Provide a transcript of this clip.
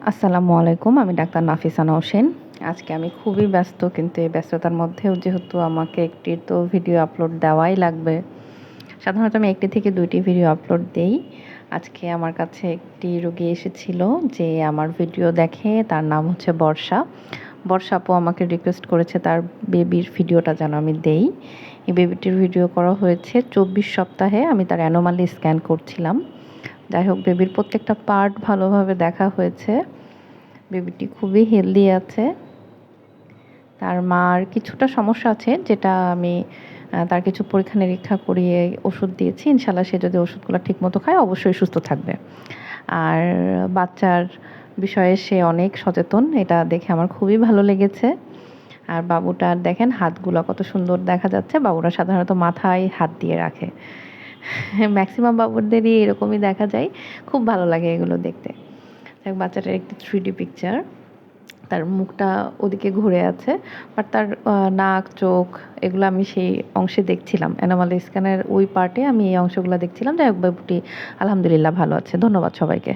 আসসালামু আলাইকুম। আমি ডাক্তার নাফিসা নওশীন। আজকে আমি খুবই ব্যস্ত, কিন্তু এই ব্যস্ততার মধ্যেও যেহেতু আমাকে একটি তো ভিডিও আপলোড দেওয়াই লাগবে। সাধারণত আমি ১টি থেকে ২টি ভিডিও আপলোড দেই। আজকে আমার কাছে একটি রোগী এসেছিল যে আমার ভিডিও দেখে, তার নাম হচ্ছে বর্ষা। বর্ষা আপু আমাকে রিকোয়েস্ট করেছে তার বেবির ভিডিওটা যেন আমি দেই। এই বেবিটির ভিডিও করা হয়েছে ২৪ সপ্তাহে। আমি তার অ্যানোমালি স্ক্যান করছিলাম। যাই হোক, বেবির প্রত্যেকটা পার্ট ভালোভাবে দেখা হয়েছে। বেবিটি খুবই হেলদি আছে। তার মার কিছুটা সমস্যা আছে, যেটা আমি তার কিছু পরীক্ষা-নিরীক্ষা করিয়ে ওষুধ দিয়েছি। ইনশাআল্লাহ সে যদি ওষুধগুলো ঠিকমতো খায় অবশ্যই সুস্থ থাকবে। আর বাচ্চার বিষয়ে সে অনেক সচেতন। এটা দেখে আমার খুবই ভালো লেগেছে। আর বাবুটার দেখেন হাতগুলো কত সুন্দর দেখা যাচ্ছে। বাবুরা সাধারণত মাথায় হাত দিয়ে রাখে। ম্যাক্সিমাম বাবুদেরই এরকমই দেখা যায়। খুব ভালো লাগে এগুলো দেখতে। বাচ্চাটার একটি 3D পিকচার। তার মুখটা ওদিকে ঘুরে আছে। বাট তার নাক, চোখ এগুলো আমি সেই অংশে দেখছিলাম। অ্যানোমালি স্ক্যানের ওই পার্টে আমি এই অংশগুলো দেখছিলাম। যাই হোক, বাবুটি আলহামদুলিল্লাহ ভালো আছে। ধন্যবাদ সবাইকে।